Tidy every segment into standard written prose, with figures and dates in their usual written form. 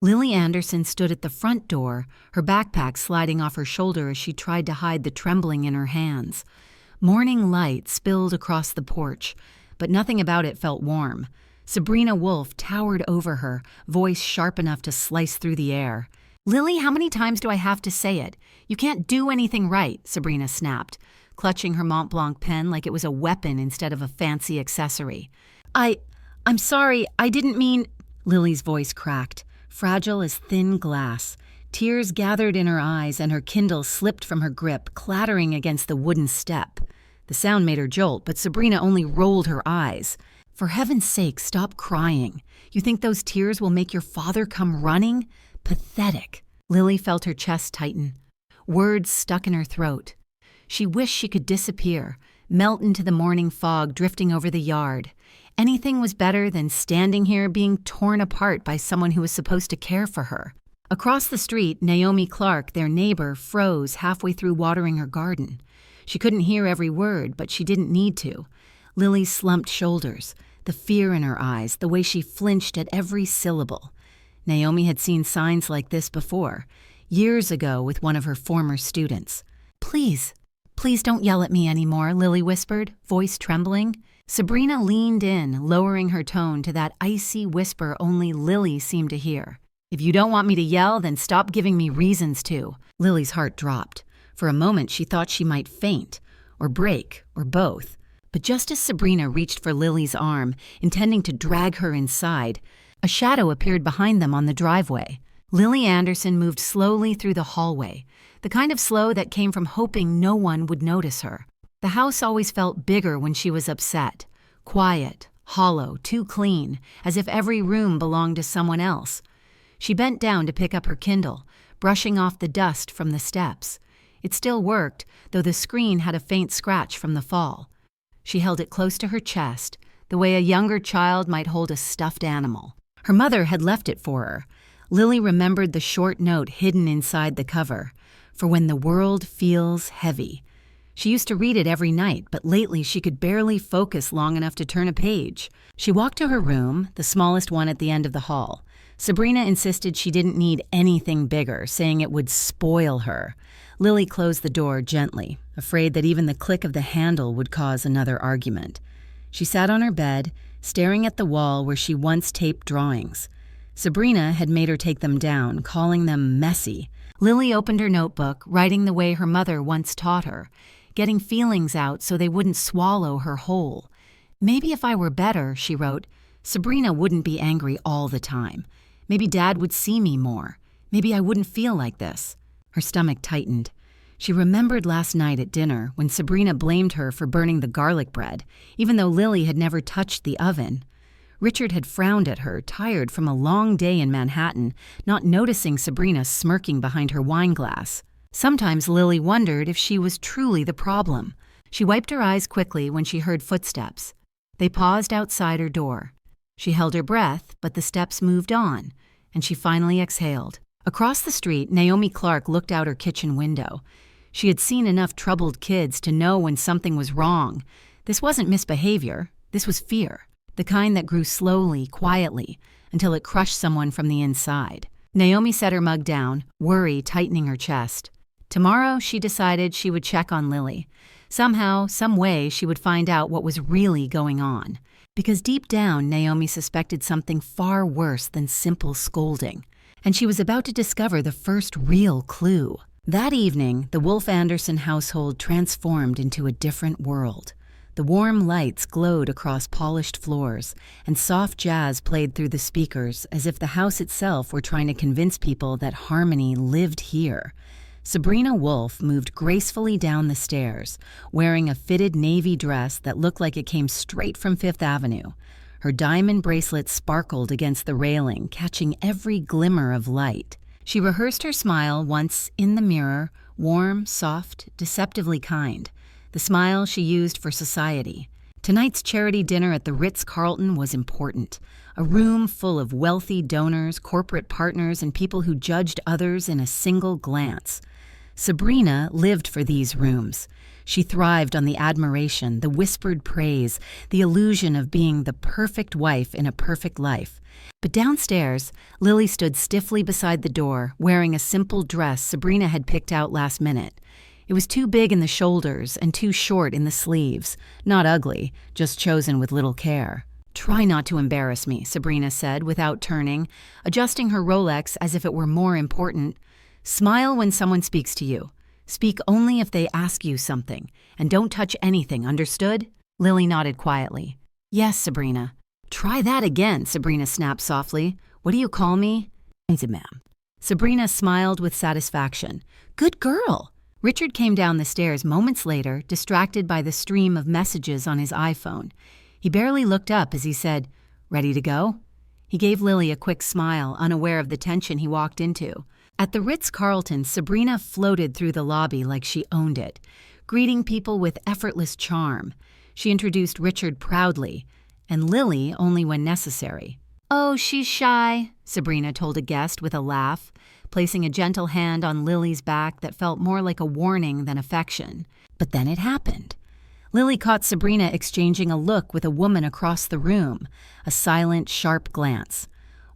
Lily Anderson stood at the front door, her backpack sliding off her shoulder as she tried to hide the trembling in her hands. Morning light spilled across the porch, but nothing about it felt warm. Sabrina Wolf towered over her, voice sharp enough to slice through the air. "Lily, how many times do I have to say it? You can't do anything right," Sabrina snapped, clutching her Mont Blanc pen like it was a weapon instead of a fancy accessory. I'm sorry, I didn't mean—" Lily's voice cracked, fragile as thin glass. Tears gathered in her eyes and her Kindle slipped from her grip, clattering against the wooden step. The sound made her jolt, but Sabrina only rolled her eyes. "For heaven's sake, stop crying. You think those tears will make your father come running? Pathetic." Lily felt her chest tighten. Words stuck in her throat. She wished she could disappear, melt into the morning fog drifting over the yard. Anything was better than standing here being torn apart by someone who was supposed to care for her. Across the street, Naomi Clark, their neighbor, froze halfway through watering her garden. She couldn't hear every word, but she didn't need to. Lily's slumped shoulders, the fear in her eyes, the way she flinched at every syllable. Naomi had seen signs like this before, years ago with one of her former students. Please don't yell at me anymore," Lily whispered, voice trembling. Sabrina leaned in, lowering her tone to that icy whisper only Lily seemed to hear. "If you don't want me to yell, then stop giving me reasons to." Lily's heart dropped. For a moment, she thought she might faint, or break, or both. But just as Sabrina reached for Lily's arm, intending to drag her inside, a shadow appeared behind them on the driveway. Lily Anderson moved slowly through the hallway, the kind of slow that came from hoping no one would notice her. The house always felt bigger when she was upset. Quiet, hollow, too clean, as if every room belonged to someone else. She bent down to pick up her Kindle, brushing off the dust from the steps. It still worked, though the screen had a faint scratch from the fall. She held it close to her chest, the way a younger child might hold a stuffed animal. Her mother had left it for her. Lily remembered the short note hidden inside the cover, "For when the world feels heavy." She used to read it every night, but lately she could barely focus long enough to turn a page. She walked to her room, the smallest one at the end of the hall. Sabrina insisted she didn't need anything bigger, saying it would spoil her. Lily closed the door gently, afraid that even the click of the handle would cause another argument. She sat on her bed, staring at the wall where she once taped drawings. Sabrina had made her take them down, calling them messy. Lily opened her notebook, writing the way her mother once taught her, getting feelings out so they wouldn't swallow her whole. "Maybe if I were better," she wrote, "Sabrina wouldn't be angry all the time. Maybe Dad would see me more. Maybe I wouldn't feel like this." Her stomach tightened. She remembered last night at dinner when Sabrina blamed her for burning the garlic bread, even though Lily had never touched the oven. Richard had frowned at her, tired from a long day in Manhattan, not noticing Sabrina smirking behind her wine glass. Sometimes Lily wondered if she was truly the problem. She wiped her eyes quickly when she heard footsteps. They paused outside her door. She held her breath, but the steps moved on, and she finally exhaled. Across the street, Naomi Clark looked out her kitchen window. She had seen enough troubled kids to know when something was wrong. This wasn't misbehavior, this was fear, the kind that grew slowly, quietly, until it crushed someone from the inside. Naomi set her mug down, worry tightening her chest. Tomorrow, she decided she would check on Lily. Somehow, some way, she would find out what was really going on. Because deep down, Naomi suspected something far worse than simple scolding. And she was about to discover the first real clue. That evening, the Wolf Anderson household transformed into a different world. The warm lights glowed across polished floors, and soft jazz played through the speakers as if the house itself were trying to convince people that harmony lived here. Sabrina Wolf moved gracefully down the stairs, wearing a fitted navy dress that looked like it came straight from Fifth Avenue. Her diamond bracelet sparkled against the railing, catching every glimmer of light. She rehearsed her smile once in the mirror, warm, soft, deceptively kind, the smile she used for society. Tonight's charity dinner at the Ritz-Carlton was important, a room full of wealthy donors, corporate partners, and people who judged others in a single glance. Sabrina lived for these rooms. She thrived on the admiration, the whispered praise, the illusion of being the perfect wife in a perfect life. But downstairs, Lily stood stiffly beside the door, wearing a simple dress Sabrina had picked out last minute. It was too big in the shoulders and too short in the sleeves. Not ugly, just chosen with little care. "Try not to embarrass me," Sabrina said without turning, adjusting her Rolex as if it were more important. "Smile when someone speaks to you. Speak only if they ask you something, and don't touch anything, understood?" Lily nodded quietly. "Yes, Sabrina." "Try that again," Sabrina snapped softly. "What do you call me?" "Ma'am." Sabrina smiled with satisfaction. "Good girl." Richard came down the stairs moments later, distracted by the stream of messages on his iPhone. He barely looked up as he said, "Ready to go?" He gave Lily a quick smile, unaware of the tension he walked into. At the Ritz-Carlton, Sabrina floated through the lobby like she owned it, greeting people with effortless charm. She introduced Richard proudly, and Lily only when necessary. "Oh, she's shy," Sabrina told a guest with a laugh, placing a gentle hand on Lily's back that felt more like a warning than affection. But then it happened. Lily caught Sabrina exchanging a look with a woman across the room, a silent, sharp glance.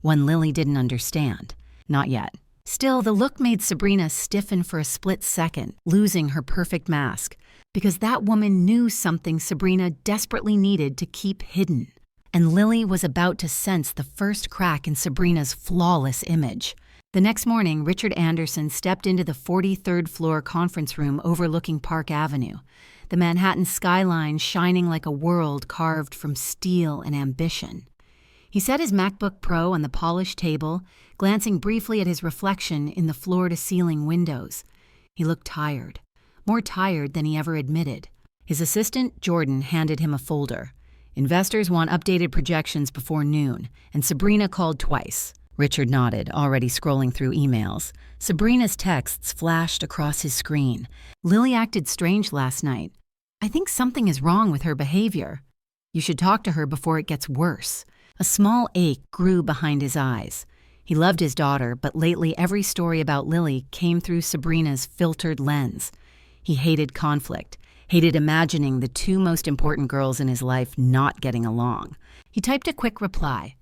One Lily didn't understand. Not yet. Still, the look made Sabrina stiffen for a split second, losing her perfect mask, because that woman knew something Sabrina desperately needed to keep hidden. And Lily was about to sense the first crack in Sabrina's flawless image. The next morning, Richard Anderson stepped into the 43rd floor conference room overlooking Park Avenue, the Manhattan skyline shining like a world carved from steel and ambition. He set his MacBook Pro on the polished table, glancing briefly at his reflection in the floor-to-ceiling windows. He looked tired, more tired than he ever admitted. His assistant, Jordan, handed him a folder. "Investors want updated projections before noon, and Sabrina called twice." Richard nodded, already scrolling through emails. Sabrina's texts flashed across his screen. "Lily acted strange last night. I think something is wrong with her behavior. You should talk to her before it gets worse." A small ache grew behind his eyes. He loved his daughter, but lately every story about Lily came through Sabrina's filtered lens. He hated conflict, hated imagining the two most important girls in his life not getting along. He typed a quick reply,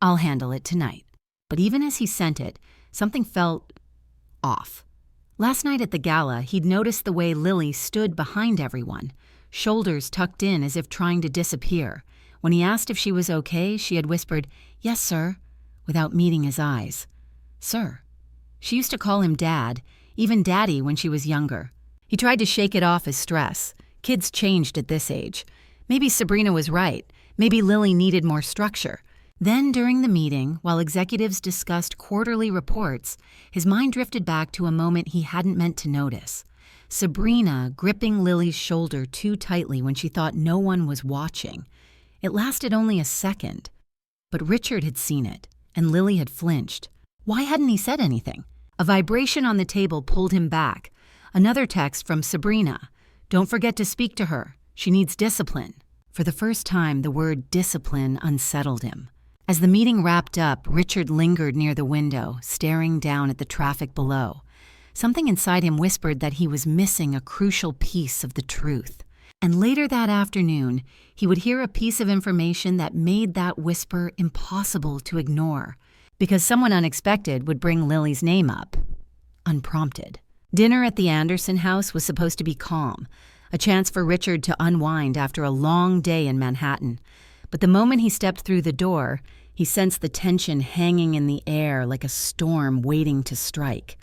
"I'll handle it tonight." But even as he sent it, something felt off. Last night at the gala, he'd noticed the way Lily stood behind everyone, shoulders tucked in as if trying to disappear. When he asked if she was okay, she had whispered, "Yes, sir," without meeting his eyes. Sir. She used to call him Dad, even Daddy when she was younger. He tried to shake it off as stress. Kids changed at this age. Maybe Sabrina was right. Maybe Lily needed more structure. Then, during the meeting, while executives discussed quarterly reports, his mind drifted back to a moment he hadn't meant to notice. Sabrina gripping Lily's shoulder too tightly when she thought no one was watching. It lasted only a second. But Richard had seen it, and Lily had flinched. Why hadn't he said anything? A vibration on the table pulled him back. Another text from Sabrina. "Don't forget to speak to her. She needs discipline." For the first time, the word discipline unsettled him. As the meeting wrapped up, Richard lingered near the window, staring down at the traffic below. Something inside him whispered that he was missing a crucial piece of the truth. And later that afternoon, he would hear a piece of information that made that whisper impossible to ignore, because someone unexpected would bring Lily's name up, unprompted. Dinner at the Anderson house was supposed to be calm, a chance for Richard to unwind after a long day in Manhattan. But the moment he stepped through the door, he sensed the tension hanging in the air like a storm waiting to strike.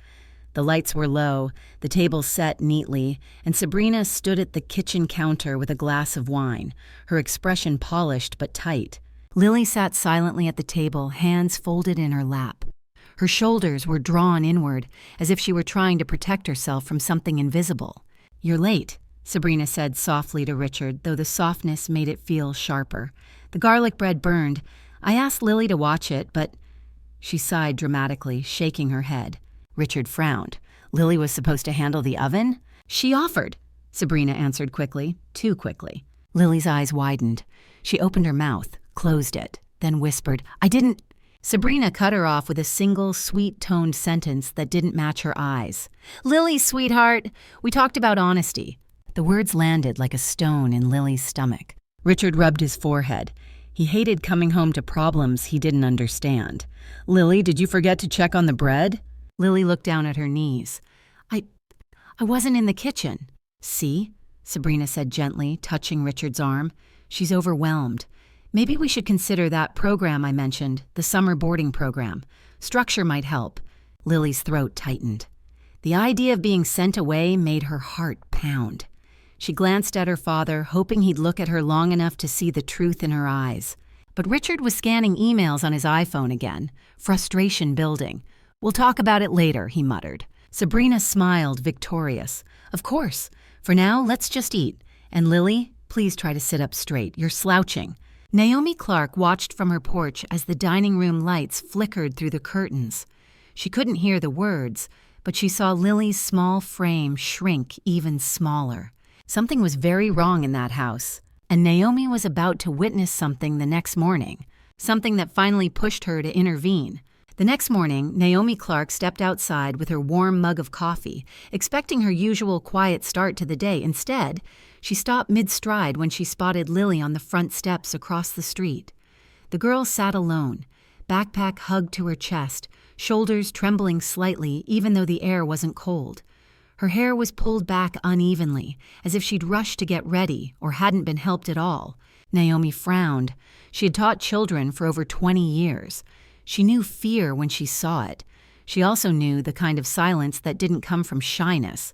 The lights were low, the table set neatly, and Sabrina stood at the kitchen counter with a glass of wine, her expression polished but tight. Lily sat silently at the table, hands folded in her lap. Her shoulders were drawn inward, as if she were trying to protect herself from something invisible. "You're late," Sabrina said softly to Richard, though the softness made it feel sharper. "The garlic bread burned. I asked Lily to watch it, but—" She sighed dramatically, shaking her head. Richard frowned. Lily was supposed to handle the oven? "She offered," Sabrina answered quickly, too quickly. Lily's eyes widened. She opened her mouth, closed it, then whispered, "I didn't—" Sabrina cut her off with a single sweet-toned sentence that didn't match her eyes. "Lily, sweetheart, we talked about honesty. The words landed like a stone in Lily's stomach. Richard rubbed his forehead. He hated coming home to problems he didn't understand. "Lily, did you forget to check on the bread?" Lily looked down at her knees. I wasn't in the kitchen." "See?" Sabrina said gently, touching Richard's arm. "She's overwhelmed. Maybe we should consider that program I mentioned, the summer boarding program. Structure might help." Lily's throat tightened. The idea of being sent away made her heart pound. She glanced at her father, hoping he'd look at her long enough to see the truth in her eyes. But Richard was scanning emails on his iPhone again, frustration building. "We'll talk about it later," he muttered. Sabrina smiled, victorious. "Of course. For now, let's just eat. And Lily, please try to sit up straight. You're slouching." Naomi Clark watched from her porch as the dining room lights flickered through the curtains. She couldn't hear the words, but she saw Lily's small frame shrink even smaller. Something was very wrong in that house, and Naomi was about to witness something the next morning, something that finally pushed her to intervene. The next morning, Naomi Clark stepped outside with her warm mug of coffee, expecting her usual quiet start to the day. Instead, she stopped mid-stride when she spotted Lily on the front steps across the street. The girl sat alone, backpack hugged to her chest, shoulders trembling slightly even though the air wasn't cold. Her hair was pulled back unevenly, as if she'd rushed to get ready or hadn't been helped at all. Naomi frowned. She had taught children for over 20 years. She knew fear when she saw it. She also knew the kind of silence that didn't come from shyness,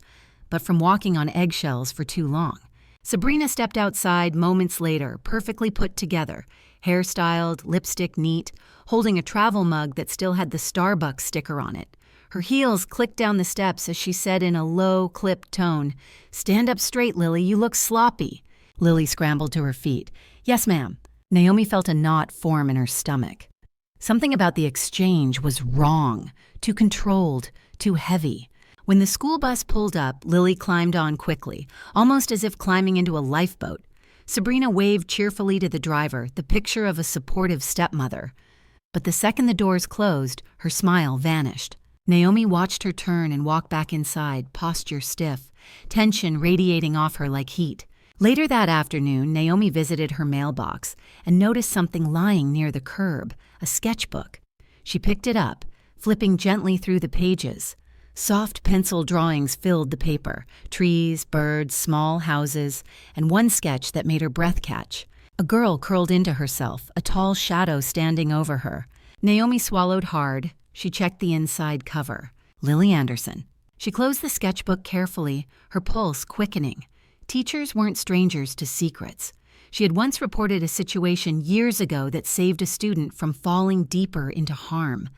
but from walking on eggshells for too long. Sabrina stepped outside moments later, perfectly put together, hairstyled, lipstick neat, holding a travel mug that still had the Starbucks sticker on it. Her heels clicked down the steps as she said in a low, clipped tone, "Stand up straight, Lily, you look sloppy." Lily scrambled to her feet. "Yes, ma'am." Naomi felt a knot form in her stomach. Something about the exchange was wrong, too controlled, too heavy. When the school bus pulled up, Lily climbed on quickly, almost as if climbing into a lifeboat. Sabrina waved cheerfully to the driver, the picture of a supportive stepmother. But the second the doors closed, her smile vanished. Naomi watched her turn and walk back inside, posture stiff, tension radiating off her like heat. Later that afternoon, Naomi visited her mailbox and noticed something lying near the curb, a sketchbook. She picked it up, flipping gently through the pages. Soft pencil drawings filled the paper, trees, birds, small houses, and one sketch that made her breath catch. A girl curled into herself, a tall shadow standing over her. Naomi swallowed hard. She checked the inside cover. Lily Anderson. She closed the sketchbook carefully, her pulse quickening. Teachers weren't strangers to secrets. She had once reported a situation years ago that saved a student from falling deeper into harm.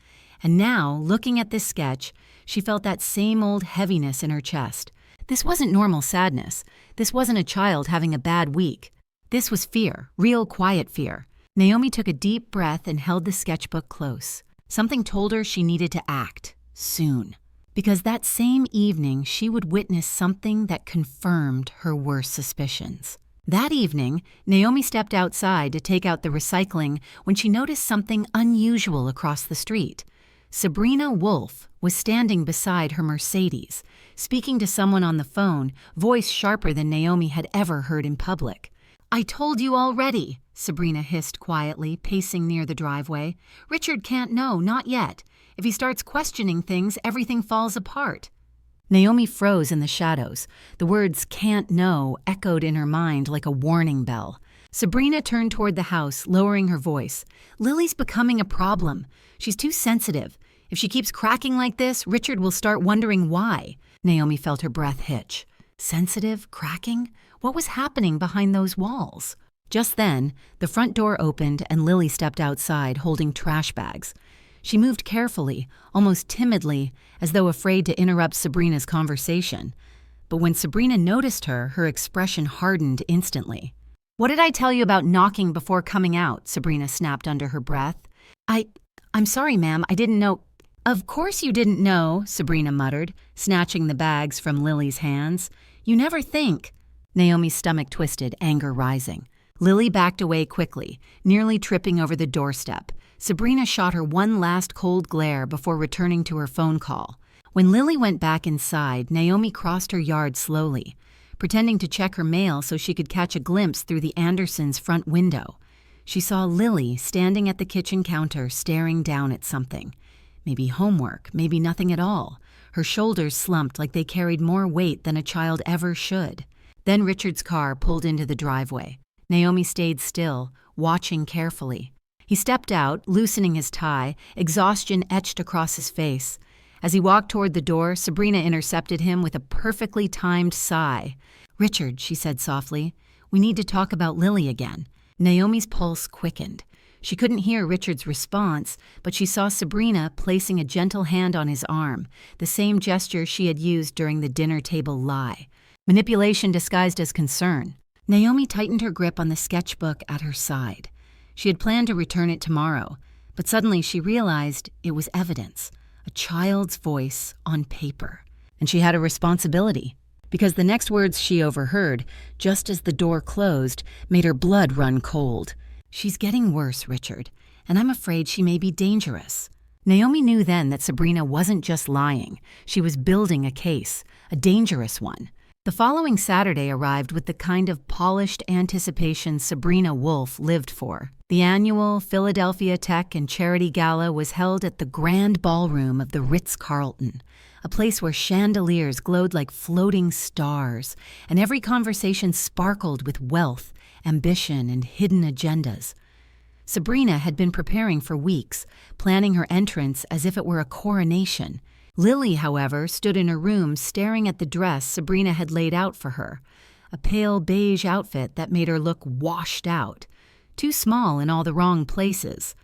And now, looking at this sketch, she felt that same old heaviness in her chest. This wasn't normal sadness. This wasn't a child having a bad week. This was fear, real quiet fear. Naomi took a deep breath and held the sketchbook close. Something told her she needed to act, soon. Because that same evening, she would witness something that confirmed her worst suspicions. That evening, Naomi stepped outside to take out the recycling when she noticed something unusual across the street. Sabrina Wolfe was standing beside her Mercedes, speaking to someone on the phone, voice sharper than Naomi had ever heard in public. "I told you already," Sabrina hissed quietly, pacing near the driveway. "Richard can't know, not yet. If he starts questioning things, everything falls apart." Naomi froze in the shadows. The words "can't know" echoed in her mind like a warning bell. Sabrina turned toward the house, lowering her voice. "Lily's becoming a problem. She's too sensitive. If she keeps cracking like this, Richard will start wondering why." Naomi felt her breath hitch. Sensitive? Cracking? What was happening behind those walls? Just then, the front door opened and Lily stepped outside, holding trash bags. She moved carefully, almost timidly, as though afraid to interrupt Sabrina's conversation. But when Sabrina noticed her, her expression hardened instantly. "What did I tell you about knocking before coming out?" Sabrina snapped under her breath. I'm sorry, ma'am, I didn't know." "Of course you didn't know," Sabrina muttered, snatching the bags from Lily's hands. "You never think." Naomi's stomach twisted, anger rising. Lily backed away quickly, nearly tripping over the doorstep. Sabrina shot her one last cold glare before returning to her phone call. When Lily went back inside, Naomi crossed her yard slowly. pretending to check her mail so she could catch a glimpse through the Andersons' front window. She saw Lily standing at the kitchen counter staring down at something. Maybe homework, maybe nothing at all. Her shoulders slumped like they carried more weight than a child ever should. Then Richard's car pulled into the driveway. Naomi stayed still, watching carefully. He stepped out, loosening his tie, exhaustion etched across his face. As he walked toward the door, Sabrina intercepted him with a perfectly timed sigh. "Richard," she said softly, "we need to talk about Lily again." Naomi's pulse quickened. She couldn't hear Richard's response, but she saw Sabrina placing a gentle hand on his arm, the same gesture she had used during the dinner table lie. Manipulation disguised as concern. Naomi tightened her grip on the sketchbook at her side. She had planned to return it tomorrow, but suddenly she realized it was evidence, a child's voice on paper. And she had a responsibility, because the next words she overheard, just as the door closed, made her blood run cold. "She's getting worse, Richard, and I'm afraid she may be dangerous." Naomi knew then that Sabrina wasn't just lying. She was building a case, a dangerous one. The following Saturday arrived with the kind of polished anticipation Sabrina Wolf lived for. The annual Philadelphia Tech and Charity Gala was held at the Grand Ballroom of the Ritz-Carlton, a place where chandeliers glowed like floating stars, and every conversation sparkled with wealth, ambition, and hidden agendas. Sabrina had been preparing for weeks, planning her entrance as if it were a coronation. Lily, however, stood in her room staring at the dress Sabrina had laid out for her, a pale beige outfit that made her look washed out, too small in all the wrong places.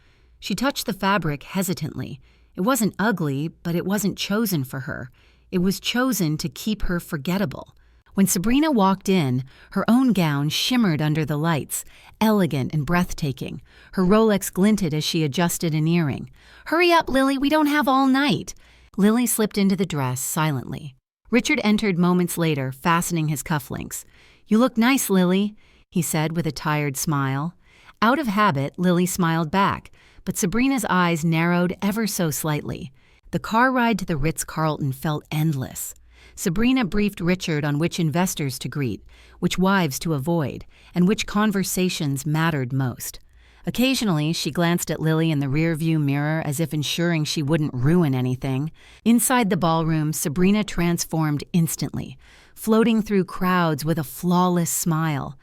She touched the fabric hesitantly. It wasn't ugly, but it wasn't chosen for her. It was chosen to keep her forgettable. When Sabrina walked in, her own gown shimmered under the lights, elegant and breathtaking. Her Rolex glinted as she adjusted an earring. "Hurry up, Lily, we don't have all night." Lily slipped into the dress silently. Richard entered moments later, fastening his cufflinks. "You look nice, Lily," he said with a tired smile. Out of habit, Lily smiled back, but Sabrina's eyes narrowed ever so slightly. The car ride to the Ritz-Carlton felt endless. Sabrina briefed Richard on which investors to greet, which wives to avoid, and which conversations mattered most. Occasionally, she glanced at Lily in the rearview mirror as if ensuring she wouldn't ruin anything. Inside the ballroom, Sabrina transformed instantly, floating through crowds with a flawless smile.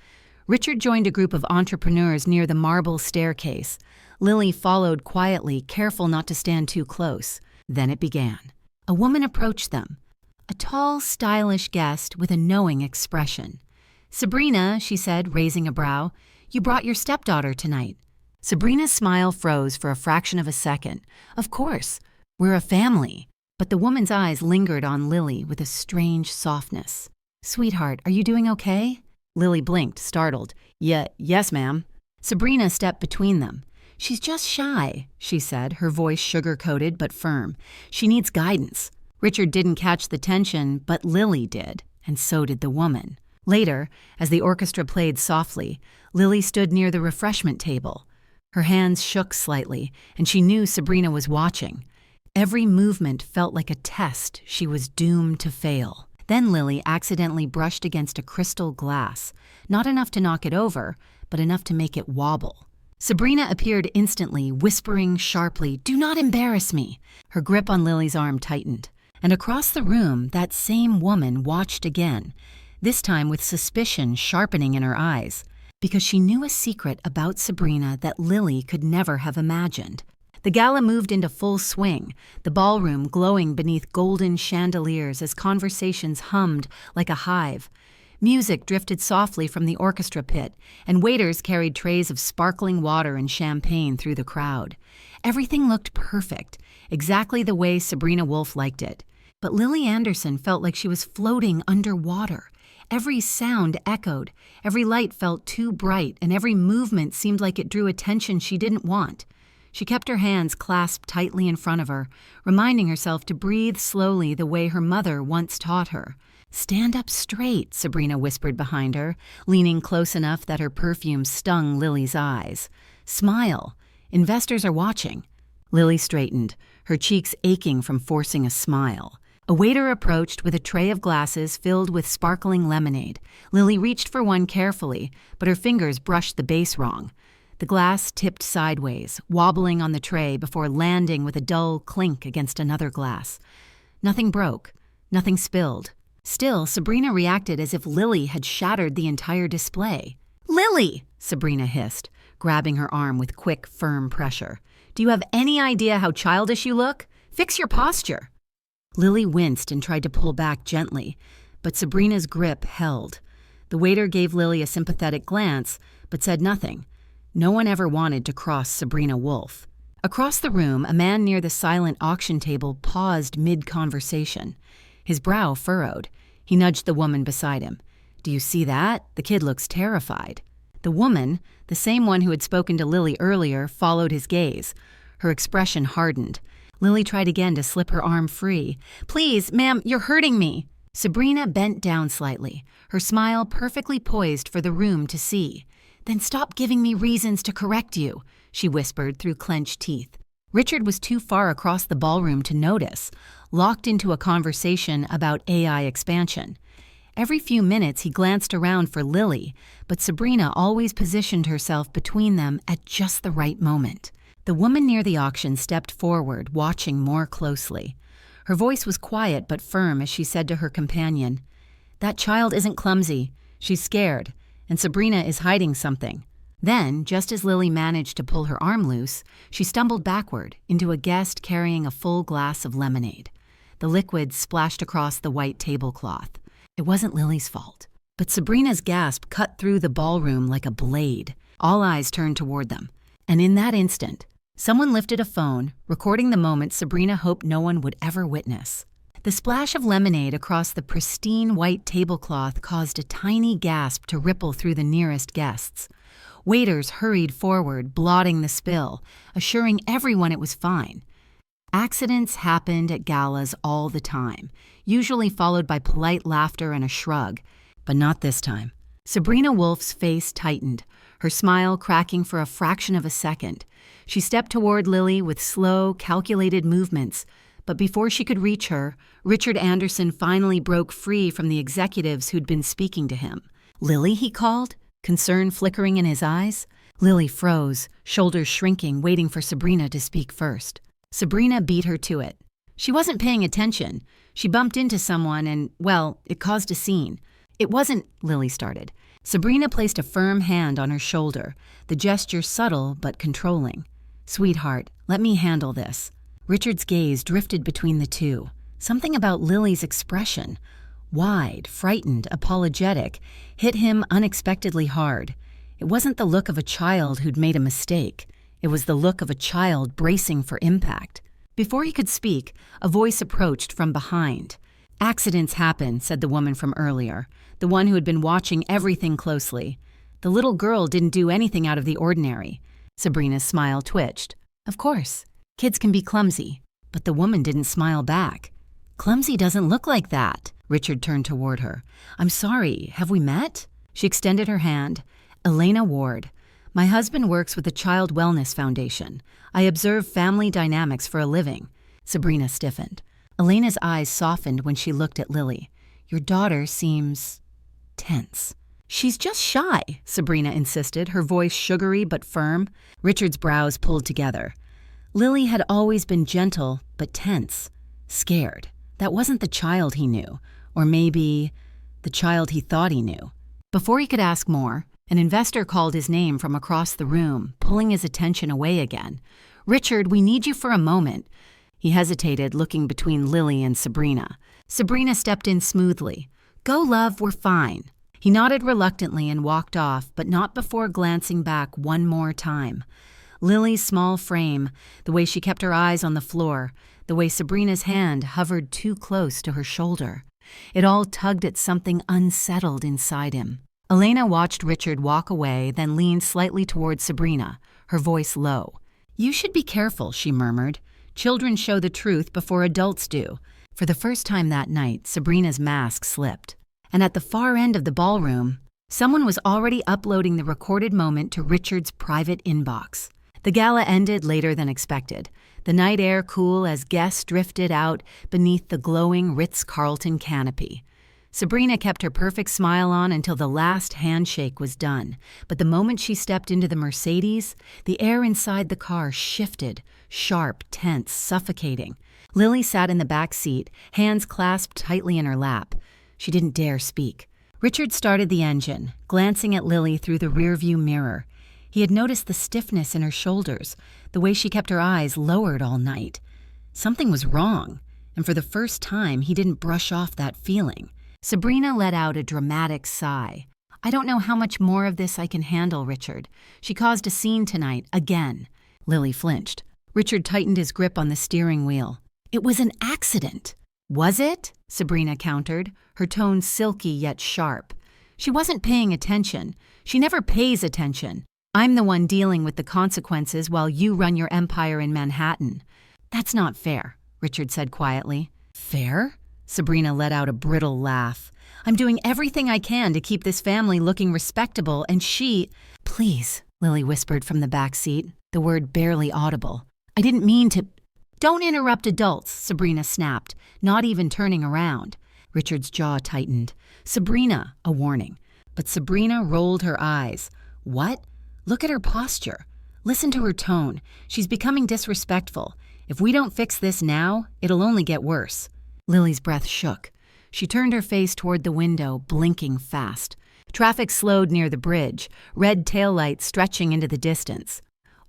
Richard joined a group of entrepreneurs near the marble staircase. Lily followed quietly, careful not to stand too close. Then it began. A woman approached them, a tall, stylish guest with a knowing expression. "Sabrina," she said, raising a brow, "you brought your stepdaughter tonight." Sabrina's smile froze for a fraction of a second. "Of course, we're a family." But the woman's eyes lingered on Lily with a strange softness. "Sweetheart, are you doing okay?" Lily blinked, startled. Yes, ma'am." Sabrina stepped between them. "She's just shy," she said, her voice sugar-coated but firm. "She needs guidance." Richard didn't catch the tension, but Lily did, and so did the woman. Later, as the orchestra played softly, Lily stood near the refreshment table. Her hands shook slightly, and she knew Sabrina was watching. Every movement felt like a test she was doomed to fail. Then Lily accidentally brushed against a crystal glass, not enough to knock it over, but enough to make it wobble. Sabrina appeared instantly, whispering sharply, "Do not embarrass me." Her grip on Lily's arm tightened. And across the room, that same woman watched again, this time with suspicion sharpening in her eyes, because she knew a secret about Sabrina that Lily could never have imagined. The gala moved into full swing, the ballroom glowing beneath golden chandeliers as conversations hummed like a hive. Music drifted softly from the orchestra pit, and waiters carried trays of sparkling water and champagne through the crowd. Everything looked perfect, exactly the way Sabrina Wolf liked it. But Lily Anderson felt like she was floating underwater. Every sound echoed, every light felt too bright, and every movement seemed like it drew attention she didn't want. She kept her hands clasped tightly in front of her, reminding herself to breathe slowly the way her mother once taught her. "Stand up straight," Sabrina whispered behind her, leaning close enough that her perfume stung Lily's eyes. "Smile. Investors are watching." Lily straightened, her cheeks aching from forcing a smile. A waiter approached with a tray of glasses filled with sparkling lemonade. Lily reached for one carefully, but her fingers brushed the base wrong. The glass tipped sideways, wobbling on the tray before landing with a dull clink against another glass. Nothing broke, nothing spilled. Still, Sabrina reacted as if Lily had shattered the entire display. "Lily!" Sabrina hissed, grabbing her arm with quick, firm pressure. "Do you have any idea how childish you look? Fix your posture." Lily winced and tried to pull back gently, but Sabrina's grip held. The waiter gave Lily a sympathetic glance, but said nothing. No one ever wanted to cross Sabrina Wolf. Across the room, a man near the silent auction table paused mid-conversation. His brow furrowed. He nudged the woman beside him. "Do you see that? The kid looks terrified." The woman, the same one who had spoken to Lily earlier, followed his gaze. Her expression hardened. Lily tried again to slip her arm free. "Please, ma'am, you're hurting me." Sabrina bent down slightly, her smile perfectly poised for the room to see. "Then stop giving me reasons to correct you," she whispered through clenched teeth. Richard was too far across the ballroom to notice, locked into a conversation about AI expansion. Every few minutes he glanced around for Lily, but Sabrina always positioned herself between them at just the right moment. The woman near the auction stepped forward, watching more closely. Her voice was quiet but firm as she said to her companion, "That child isn't clumsy. She's scared, and Sabrina is hiding something." Then, just as Lily managed to pull her arm loose, she stumbled backward into a guest carrying a full glass of lemonade. The liquid splashed across the white tablecloth. It wasn't Lily's fault, but Sabrina's gasp cut through the ballroom like a blade. All eyes turned toward them, and in that instant, someone lifted a phone, recording the moment Sabrina hoped no one would ever witness. The splash of lemonade across the pristine white tablecloth caused a tiny gasp to ripple through the nearest guests. Waiters hurried forward, blotting the spill, assuring everyone it was fine. Accidents happened at galas all the time, usually followed by polite laughter and a shrug, but not this time. Sabrina Wolf's face tightened, her smile cracking for a fraction of a second. She stepped toward Lily with slow, calculated movements, but before she could reach her, Richard Anderson finally broke free from the executives who'd been speaking to him. "Lily," he called, concern flickering in his eyes. Lily froze, shoulders shrinking, waiting for Sabrina to speak first. Sabrina beat her to it. She wasn't paying attention. She bumped into someone and, well, it caused a scene. "It wasn't," Lily started. Sabrina placed a firm hand on her shoulder, the gesture subtle but controlling. "Sweetheart, let me handle this." Richard's gaze drifted between the two. Something about Lily's expression, wide, frightened, apologetic, hit him unexpectedly hard. It wasn't the look of a child who'd made a mistake. It was the look of a child bracing for impact. Before he could speak, a voice approached from behind. "Accidents happen," said the woman from earlier, the one who had been watching everything closely. "The little girl didn't do anything out of the ordinary." Sabrina's smile twitched. "Of course, kids can be clumsy." But the woman didn't smile back. "Clumsy doesn't look like that." Richard turned toward her. "I'm sorry, have we met?" She extended her hand. "Elena Ward. My husband works with the Child Wellness Foundation. I observe family dynamics for a living." Sabrina stiffened. Elena's eyes softened when she looked at Lily. "Your daughter seems tense." "She's just shy," Sabrina insisted, her voice sugary but firm. Richard's brows pulled together. Lily had always been gentle but tense, scared. That wasn't the child he knew, or maybe the child he thought he knew. Before he could ask more, an investor called his name from across the room, pulling his attention away again. "Richard, we need you for a moment." He hesitated, looking between Lily and Sabrina. Sabrina stepped in smoothly. "Go, love, we're fine." He nodded reluctantly and walked off, but not before glancing back one more time. Lily's small frame, the way she kept her eyes on the floor, the way Sabrina's hand hovered too close to her shoulder. It all tugged at something unsettled inside him. Elena watched Richard walk away, then leaned slightly toward Sabrina, her voice low. "You should be careful," she murmured. "Children show the truth before adults do." For the first time that night, Sabrina's mask slipped. And at the far end of the ballroom, someone was already uploading the recorded moment to Richard's private inbox. The gala ended later than expected. the night air cool as guests drifted out beneath the glowing Ritz-Carlton canopy. Sabrina kept her perfect smile on until the last handshake was done, but the moment she stepped into the Mercedes, the air inside the car shifted, sharp, tense, suffocating. Lily sat in the back seat, hands clasped tightly in her lap. She didn't dare speak. Richard started the engine, glancing at Lily through the rearview mirror. He had noticed the stiffness in her shoulders, the way she kept her eyes lowered all night. Something was wrong, and for the first time he didn't brush off that feeling. Sabrina let out a dramatic sigh. "I don't know how much more of this I can handle, Richard. She caused a scene tonight, again." Lily flinched. Richard tightened his grip on the steering wheel. "It was an accident." "Was it?" Sabrina countered, her tone silky yet sharp. "She wasn't paying attention. She never pays attention. I'm the one dealing with the consequences while you run your empire in Manhattan." "That's not fair," Richard said quietly. "Fair?" Sabrina let out a brittle laugh. "I'm doing everything I can to keep this family looking respectable, and she—" "Please," Lily whispered from the back seat, the word barely audible. "I didn't mean to—" "Don't interrupt adults," Sabrina snapped, not even turning around. Richard's jaw tightened. "Sabrina," a warning. But Sabrina rolled her eyes. "What? Look at her posture. Listen to her tone. She's becoming disrespectful. If we don't fix this now, it'll only get worse." Lily's breath shook. She turned her face toward the window, blinking fast. Traffic slowed near the bridge, red taillights stretching into the distance.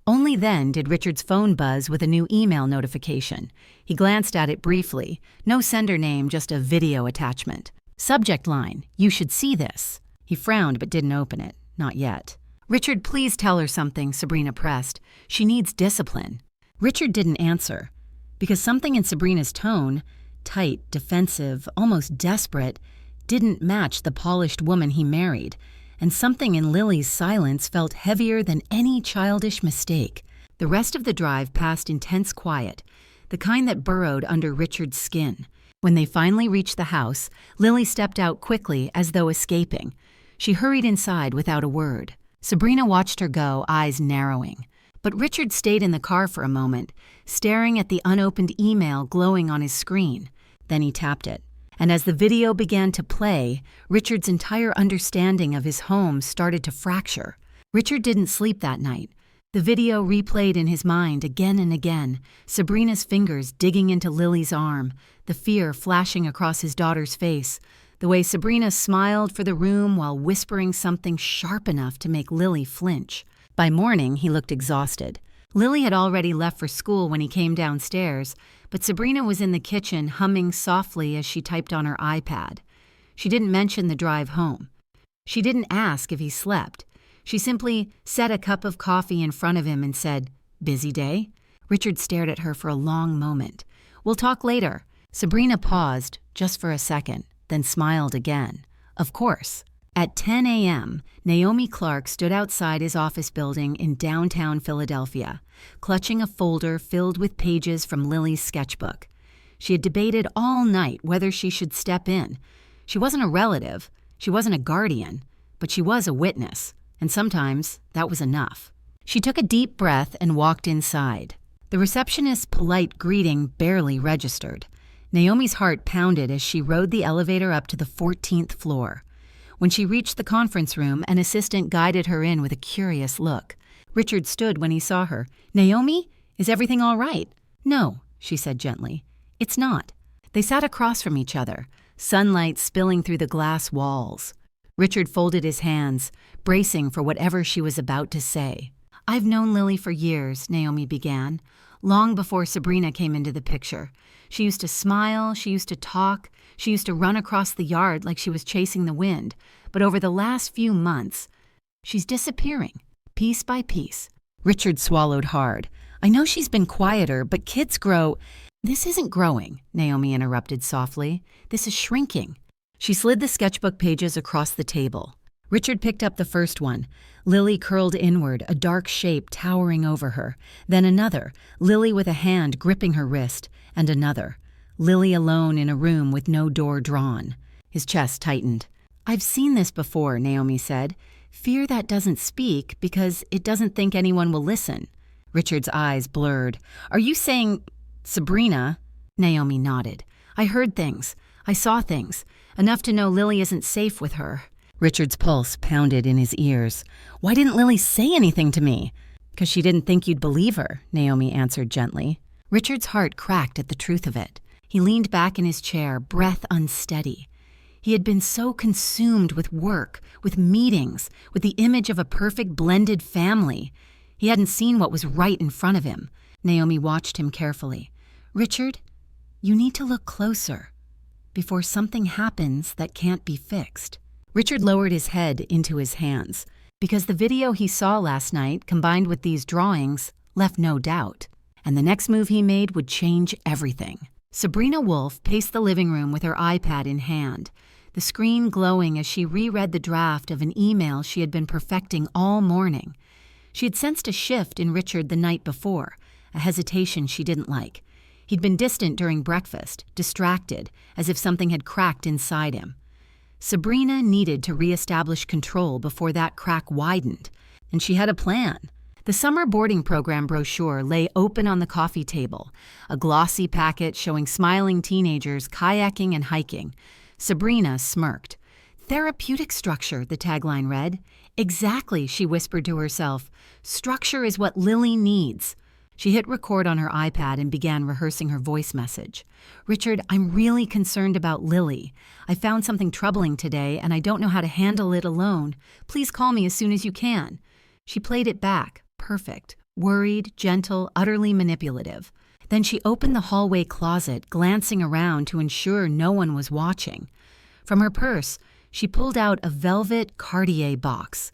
Only then did Richard's phone buzz with a new email notification. He glanced at it briefly. No sender name, just a video attachment. Subject line, "You should see this." He frowned but didn't open it. Not yet. "Richard, please tell her something," Sabrina pressed. "She needs discipline." Richard didn't answer, because something in Sabrina's tone, tight, defensive, almost desperate, didn't match the polished woman he married, and something in Lily's silence felt heavier than any childish mistake. The rest of the drive passed intense quiet, the kind that burrowed under Richard's skin. When they finally reached the house, Lily stepped out quickly as though escaping. She hurried inside without a word. Sabrina watched her go, eyes narrowing. But Richard stayed in the car for a moment, staring at the unopened email glowing on his screen. Then he tapped it. And as the video began to play, Richard's entire understanding of his home started to fracture. Richard didn't sleep that night. The video replayed in his mind again and again, Sabrina's fingers digging into Lily's arm, the fear flashing across his daughter's face, the way Sabrina smiled for the room while whispering something sharp enough to make Lily flinch. By morning, he looked exhausted. Lily had already left for school when he came downstairs, but Sabrina was in the kitchen humming softly as she typed on her iPad. She didn't mention the drive home. She didn't ask if he slept. She simply set a cup of coffee in front of him and said, "Busy day?" Richard stared at her for a long moment. "We'll talk later." Sabrina paused, just for a second, then smiled again. "Of course." At 10 a.m., Naomi Clark stood outside his office building in downtown Philadelphia, clutching a folder filled with pages from Lily's sketchbook. She had debated all night whether she should step in. She wasn't a relative, she wasn't a guardian, but she was a witness, and sometimes that was enough. She took a deep breath and walked inside. The receptionist's polite greeting barely registered. Naomi's heart pounded as she rode the elevator up to the 14th floor. When she reached the conference room, an assistant guided her in with a curious look. Richard stood when he saw her. "Naomi, is everything all right?" "No," she said gently. "It's not." They sat across from each other, sunlight spilling through the glass walls. Richard folded his hands, bracing for whatever she was about to say. "I've known Lily for years," Naomi began, long before Sabrina came into the picture. She used to smile, she used to talk, she used to run across the yard like she was chasing the wind. But over the last few months, she's disappearing, piece by piece. Richard swallowed hard. "I know she's been quieter, but kids grow—" "This isn't growing," Naomi interrupted softly. "This is shrinking." She slid the sketchbook pages across the table. Richard picked up the first one. Lily curled inward, a dark shape towering over her. Then another, Lily with a hand gripping her wrist, and another. Lily alone in a room with no door drawn. His chest tightened. "I've seen this before," Naomi said. "Fear that doesn't speak because it doesn't think anyone will listen." Richard's eyes blurred. "Are you saying Sabrina?" Naomi nodded. "I heard things. I saw things. Enough to know Lily isn't safe with her." Richard's pulse pounded in his ears. "Why didn't Lily say anything to me?" "'Cause she didn't think you'd believe her," Naomi answered gently. Richard's heart cracked at the truth of it. He leaned back in his chair, breath unsteady. He had been so consumed with work, with meetings, with the image of a perfect blended family. He hadn't seen what was right in front of him. Naomi watched him carefully. "Richard, you need to look closer before something happens that can't be fixed." Richard lowered his head into his hands, because the video he saw last night, combined with these drawings, left no doubt. And the next move he made would change everything. Sabrina Wolfe paced the living room with her iPad in hand, the screen glowing as she reread the draft of an email she had been perfecting all morning. She had sensed a shift in Richard the night before, a hesitation she didn't like. He'd been distant during breakfast, distracted, as if something had cracked inside him. Sabrina needed to reestablish control before that crack widened, and she had a plan. The summer boarding program brochure lay open on the coffee table, a glossy packet showing smiling teenagers kayaking and hiking. Sabrina smirked. "Therapeutic structure," the tagline read. "Exactly," she whispered to herself. "Structure is what Lily needs." She hit record on her iPad and began rehearsing her voice message. "Richard, I'm really concerned about Lily. I found something troubling today, and I don't know how to handle it alone. Please call me as soon as you can." She played it back. Perfect. Worried, gentle, utterly manipulative. Then she opened the hallway closet, glancing around to ensure no one was watching. From her purse, she pulled out a velvet Cartier box.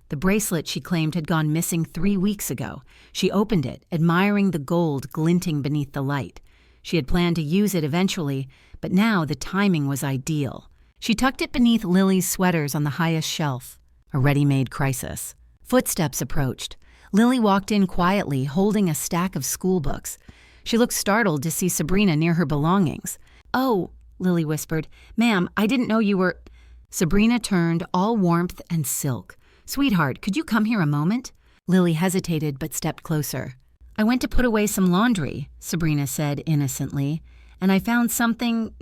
The bracelet she claimed had gone missing 3 weeks ago. She opened it, admiring the gold glinting beneath the light. She had planned to use it eventually, but now the timing was ideal. She tucked it beneath Lily's sweaters on the highest shelf. A ready-made crisis. Footsteps approached. Lily walked in quietly, holding a stack of school books. She looked startled to see Sabrina near her belongings. "Oh," Lily whispered. "Ma'am, I didn't know you were—" Sabrina turned, all warmth and silk. "Sweetheart, could you come here a moment?" Lily hesitated but stepped closer. "I went to put away some laundry," Sabrina said innocently, "and I found something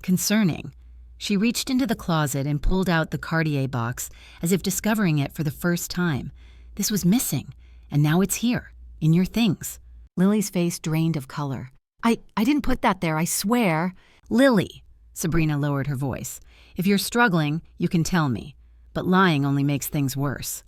concerning." She reached into the closet and pulled out the Cartier box, as if discovering it for the first time. This was missing, and now it's here, in your things. Lily's face drained of color. I didn't put that there, I swear." "Lily," Sabrina lowered her voice, "if you're struggling, you can tell me. But lying only makes things worse."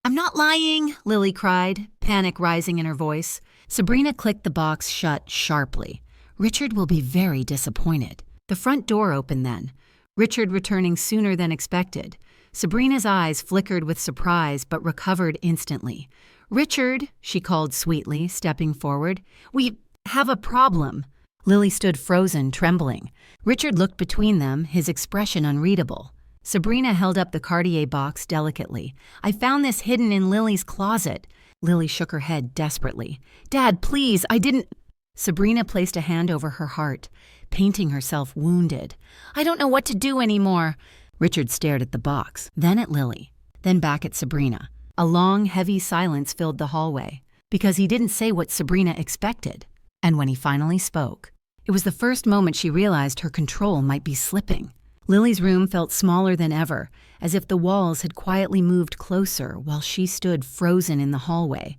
"I'm not lying," Lily cried, panic rising in her voice. Sabrina clicked the box shut sharply. "Richard will be very disappointed." The front door opened then, Richard returning sooner than expected. Sabrina's eyes flickered with surprise but recovered instantly. "Richard," she called sweetly, stepping forward. "We have a problem." Lily stood frozen, trembling. Richard looked between them, his expression unreadable. Sabrina held up the Cartier box delicately. "I found this hidden in Lily's closet." Lily shook her head desperately. "Dad, please, I didn't—" Sabrina placed a hand over her heart, painting herself wounded. "I don't know what to do anymore." Richard stared at the box, then at Lily, then back at Sabrina. A long, heavy silence filled the hallway, because he didn't say what Sabrina expected. And when he finally spoke, it was the first moment she realized her control might be slipping. Lily's room felt smaller than ever, as if the walls had quietly moved closer while she stood frozen in the hallway.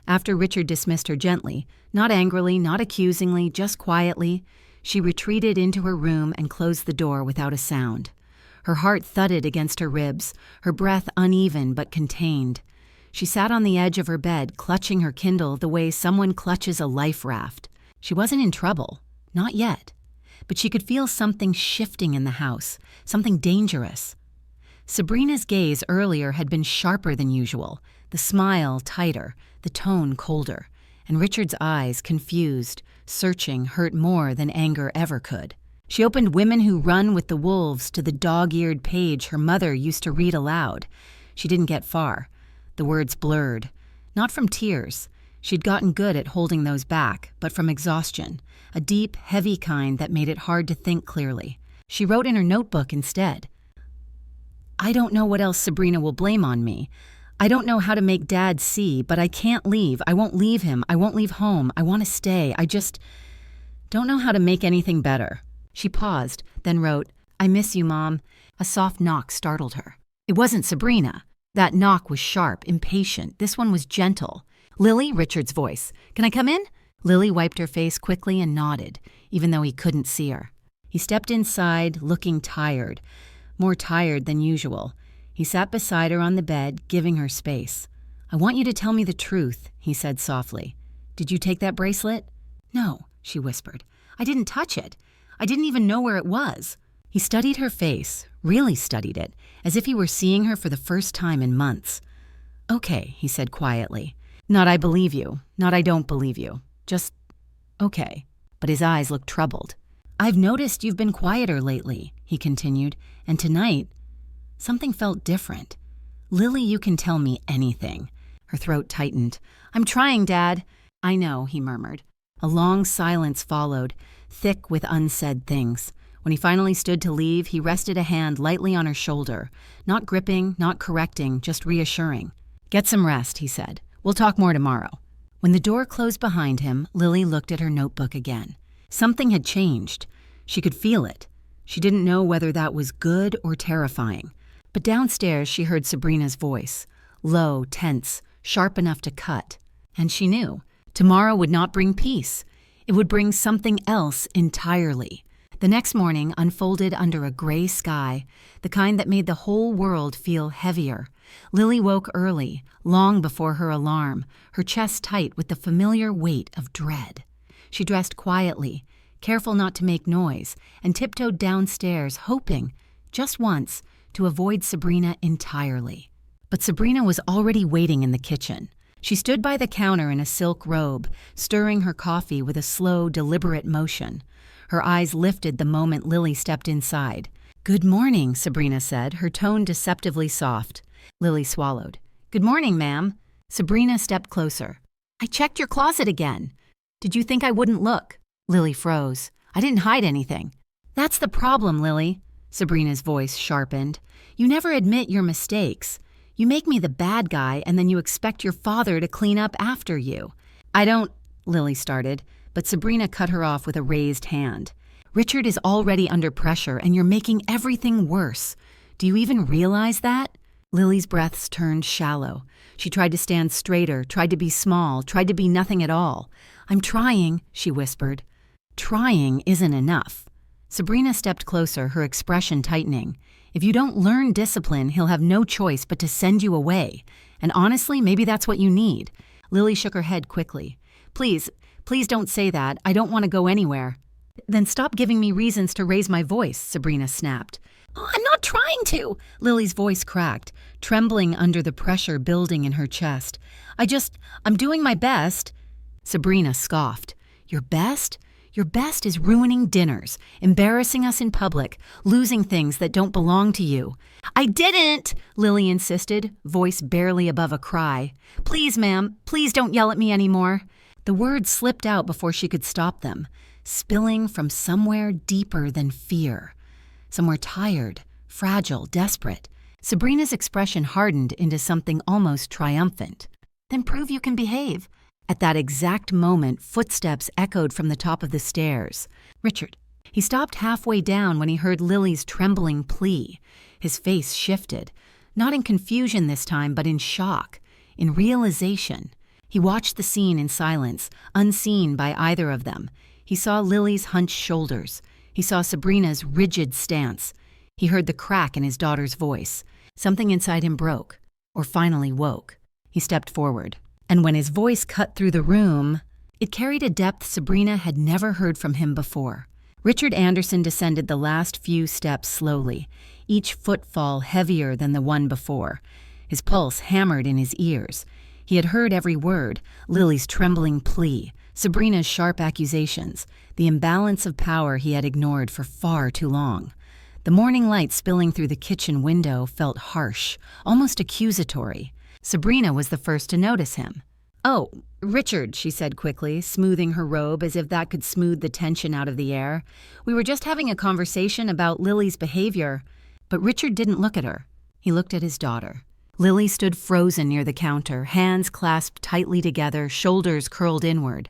After Richard dismissed her gently, not angrily, not accusingly, just quietly, she retreated into her room and closed the door without a sound. Her heart thudded against her ribs, her breath uneven but contained. She sat on the edge of her bed, clutching her Kindle the way someone clutches a life raft. She wasn't in trouble, not yet, but she could feel something shifting in the house, something dangerous. Sabrina's gaze earlier had been sharper than usual, the smile tighter, the tone colder, and Richard's eyes, confused, searching, hurt more than anger ever could. She opened Women Who Run with the Wolves to the dog-eared page her mother used to read aloud. She didn't get far. The words blurred. Not from tears. She'd gotten good at holding those back, but from exhaustion, a deep, heavy kind that made it hard to think clearly. She wrote in her notebook instead. "I don't know what else Sabrina will blame on me. I don't know how to make Dad see, but I can't leave. I won't leave him. I won't leave home. I want to stay. I just don't know how to make anything better." She paused, then wrote, "I miss you, Mom." A soft knock startled her. It wasn't Sabrina. That knock was sharp, impatient. This one was gentle. "Lily?" Richard's voice. "Can I come in?" Lily wiped her face quickly and nodded, even though he couldn't see her. He stepped inside, looking tired, more tired than usual. He sat beside her on the bed, giving her space. "I want you to tell me the truth," he said softly. "Did you take that bracelet?" "No," she whispered. "I didn't touch it. I didn't even know where it was." He studied her face, really studied it, as if he were seeing her for the first time in months. "Okay," he said quietly. "Not I believe you, not I don't believe you. Just, okay." But his eyes looked troubled. "I've noticed you've been quieter lately," he continued, "and tonight, something felt different. Lily, you can tell me anything." Her throat tightened. "I'm trying, Dad." "I know," he murmured. A long silence followed, thick with unsaid things. When he finally stood to leave, he rested a hand lightly on her shoulder, not gripping, not correcting, just reassuring. "Get some rest," he said. "We'll talk more tomorrow." When the door closed behind him, Lily looked at her notebook again. Something had changed. She could feel it. She didn't know whether that was good or terrifying. But downstairs she heard Sabrina's voice, low, tense, sharp enough to cut. And she knew. Tomorrow would not bring peace. It would bring something else entirely. The next morning unfolded under a gray sky, the kind that made the whole world feel heavier. Lily woke early, long before her alarm, her chest tight with the familiar weight of dread. She dressed quietly, careful not to make noise, and tiptoed downstairs, hoping, just once, to avoid Sabrina entirely. But Sabrina was already waiting in the kitchen. She stood by the counter in a silk robe, stirring her coffee with a slow, deliberate motion. Her eyes lifted the moment Lily stepped inside. "Good morning," Sabrina said, her tone deceptively soft. Lily swallowed. "Good morning, ma'am." Sabrina stepped closer. "I checked your closet again. Did you think I wouldn't look?" Lily froze. "I didn't hide anything." "That's the problem, Lily." Sabrina's voice sharpened. "You never admit your mistakes. You make me the bad guy, and then you expect your father to clean up after you." "I don't," Lily started, but Sabrina cut her off with a raised hand. "Richard is already under pressure, and you're making everything worse. Do you even realize that?" Lily's breaths turned shallow. She tried to stand straighter, tried to be small, tried to be nothing at all. "I'm trying," she whispered. "Trying isn't enough." Sabrina stepped closer, her expression tightening. "If you don't learn discipline, he'll have no choice but to send you away. And honestly, maybe that's what you need." Lily shook her head quickly. Please don't say that. I don't want to go anywhere." "Then stop giving me reasons to raise my voice," Sabrina snapped. "Oh, I'm not trying to," Lily's voice cracked, trembling under the pressure building in her chest. I'm doing my best." Sabrina scoffed. "Your best? Your best is ruining dinners, embarrassing us in public, losing things that don't belong to you." "I didn't," Lily insisted, voice barely above a cry. "Please, ma'am, please don't yell at me anymore." The words slipped out before she could stop them, spilling from somewhere deeper than fear. Somewhere tired, fragile, desperate. Sabrina's expression hardened into something almost triumphant. "Then prove you can behave." At that exact moment, footsteps echoed from the top of the stairs. "Richard." He stopped halfway down when he heard Lily's trembling plea. His face shifted, not in confusion this time, but in shock, in realization. He watched the scene in silence, unseen by either of them. He saw Lily's hunched shoulders. He saw Sabrina's rigid stance. He heard the crack in his daughter's voice. Something inside him broke, or finally woke. He stepped forward. And when his voice cut through the room, it carried a depth Sabrina had never heard from him before. Richard Anderson descended the last few steps slowly, each footfall heavier than the one before. His pulse hammered in his ears. He had heard every word, Lily's trembling plea, Sabrina's sharp accusations, the imbalance of power he had ignored for far too long. The morning light spilling through the kitchen window felt harsh, almost accusatory. Sabrina was the first to notice him. "Oh, Richard," she said quickly, smoothing her robe as if that could smooth the tension out of the air. "We were just having a conversation about Lily's behavior." But Richard didn't look at her. He looked at his daughter. Lily stood frozen near the counter, hands clasped tightly together, shoulders curled inward.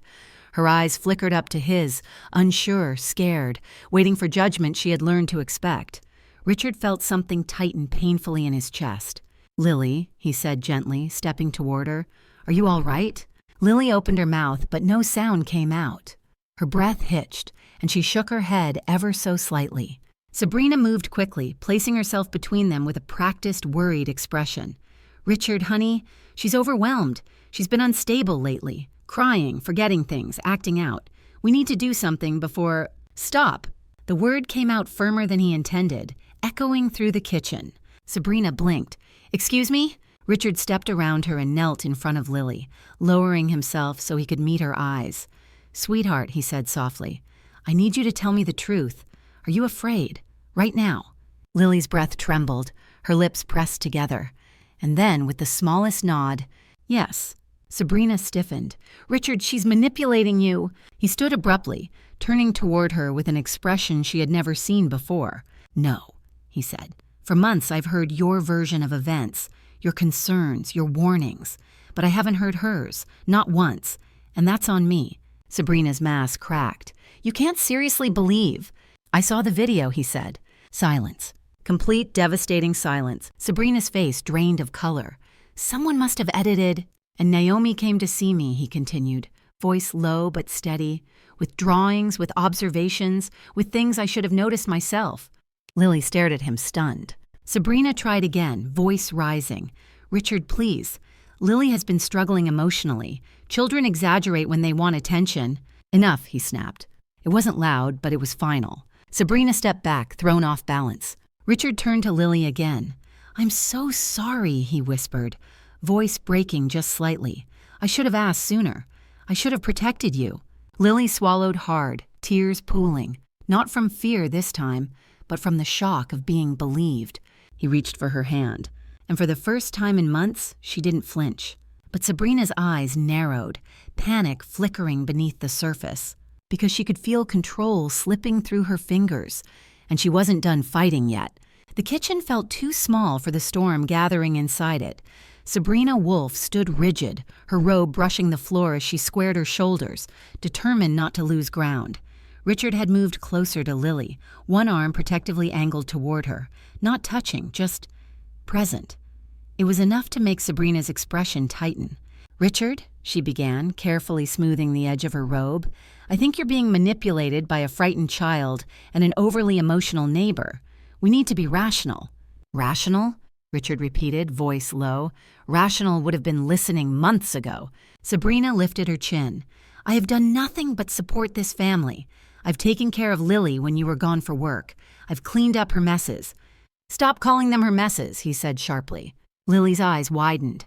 Her eyes flickered up to his, unsure, scared, waiting for judgment she had learned to expect. Richard felt something tighten painfully in his chest. "Lily," he said gently, stepping toward her, "are you all right?" Lily opened her mouth, but no sound came out. Her breath hitched, and she shook her head ever so slightly. Sabrina moved quickly, placing herself between them with a practiced, worried expression. "Richard, honey, she's overwhelmed. She's been unstable lately, crying, forgetting things, acting out. We need to do something before—" "Stop!" The word came out firmer than he intended, echoing through the kitchen. Sabrina blinked. "Excuse me?" Richard stepped around her and knelt in front of Lily, lowering himself so he could meet her eyes. "Sweetheart," he said softly, "I need you to tell me the truth. Are you afraid? Right now?" Lily's breath trembled, her lips pressed together. And then, with the smallest nod, "Yes." Sabrina stiffened. "Richard, she's manipulating you." He stood abruptly, turning toward her with an expression she had never seen before. "No," he said. "For months I've heard your version of events, your concerns, your warnings. But I haven't heard hers, not once. And that's on me." Sabrina's mask cracked. "You can't seriously believe—" "I saw the video," he said. Silence. Complete, devastating silence. Sabrina's face drained of color. "Someone must have edited—" "And Naomi came to see me," he continued, voice low but steady, "with drawings, with observations, with things I should have noticed myself." Lily stared at him, stunned. Sabrina tried again, voice rising. "Richard, please. Lily has been struggling emotionally. Children exaggerate when they want attention." "Enough," he snapped. It wasn't loud, but it was final. Sabrina stepped back, thrown off balance. Richard turned to Lily again. "I'm so sorry," he whispered, voice breaking just slightly. "I should have asked sooner. I should have protected you." Lily swallowed hard, tears pooling, not from fear this time, but from the shock of being believed. He reached for her hand, and for the first time in months, she didn't flinch. But Sabrina's eyes narrowed, panic flickering beneath the surface, because she could feel control slipping through her fingers, and she wasn't done fighting yet. The kitchen felt too small for the storm gathering inside it. Sabrina Wolfe stood rigid, her robe brushing the floor as she squared her shoulders, determined not to lose ground. Richard had moved closer to Lily, one arm protectively angled toward her, not touching, just present. It was enough to make Sabrina's expression tighten. "Richard," she began, carefully smoothing the edge of her robe, "I think you're being manipulated by a frightened child and an overly emotional neighbor. We need to be rational." "Rational?" Richard repeated, voice low. "Rational would have been listening months ago." Sabrina lifted her chin. "I have done nothing but support this family. I've taken care of Lily when you were gone for work. I've cleaned up her messes." "Stop calling them her messes," he said sharply. Lily's eyes widened.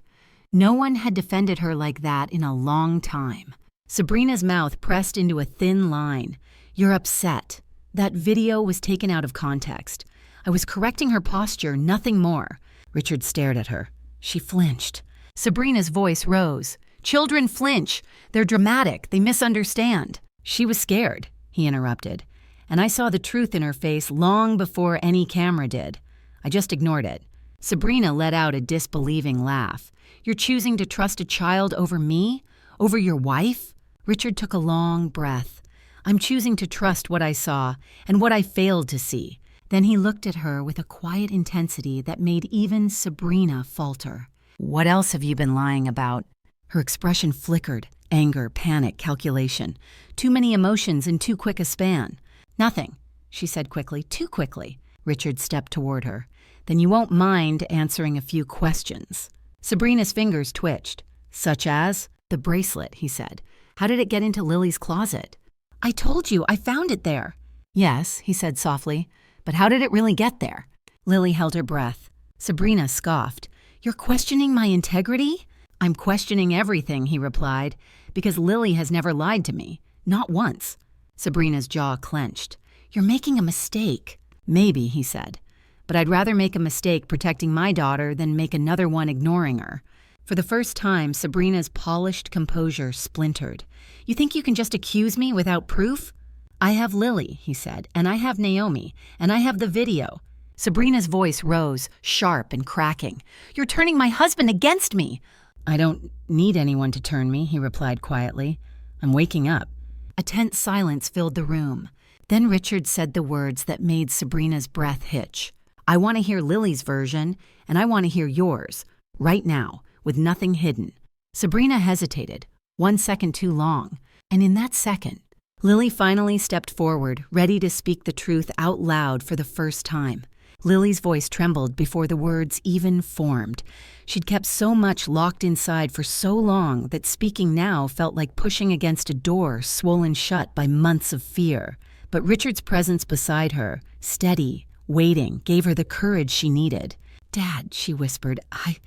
No one had defended her like that in a long time. Sabrina's mouth pressed into a thin line. "You're upset. That video was taken out of context. I was correcting her posture, nothing more." Richard stared at her. She flinched. Sabrina's voice rose. "Children flinch. They're dramatic. They misunderstand." "She was scared," he interrupted. "And I saw the truth in her face long before any camera did. I just ignored it." Sabrina let out a disbelieving laugh. "You're choosing to trust a child over me? Over your wife?" Richard took a long breath. "I'm choosing to trust what I saw and what I failed to see." Then he looked at her with a quiet intensity that made even Sabrina falter. "What else have you been lying about?" Her expression flickered. Anger, panic, calculation. Too many emotions in too quick a span. "Nothing," she said quickly, too quickly. Richard stepped toward her. "Then you won't mind answering a few questions." Sabrina's fingers twitched. "Such as?" "The bracelet," he said. "How did it get into Lily's closet?" "I told you, I found it there." "Yes," he said softly. "But how did it really get there?" Lily held her breath. Sabrina scoffed. "You're questioning my integrity?" "I'm questioning everything," he replied, "because Lily has never lied to me. Not once." Sabrina's jaw clenched. "You're making a mistake." "Maybe," he said. "But I'd rather make a mistake protecting my daughter than make another one ignoring her." For the first time, Sabrina's polished composure splintered. "You think you can just accuse me without proof?" "I have Lily," he said, "and I have Naomi, and I have the video." Sabrina's voice rose, sharp and cracking. "You're turning my husband against me!" "I don't need anyone to turn me," he replied quietly. "I'm waking up." A tense silence filled the room. Then Richard said the words that made Sabrina's breath hitch. "I want to hear Lily's version, and I want to hear yours, right now, with nothing hidden." Sabrina hesitated, 1 second too long, and in that second, Lily finally stepped forward, ready to speak the truth out loud for the first time. Lily's voice trembled before the words even formed. She'd kept so much locked inside for so long that speaking now felt like pushing against a door swollen shut by months of fear. But Richard's presence beside her, steady, waiting, gave her the courage she needed. "Dad," she whispered, I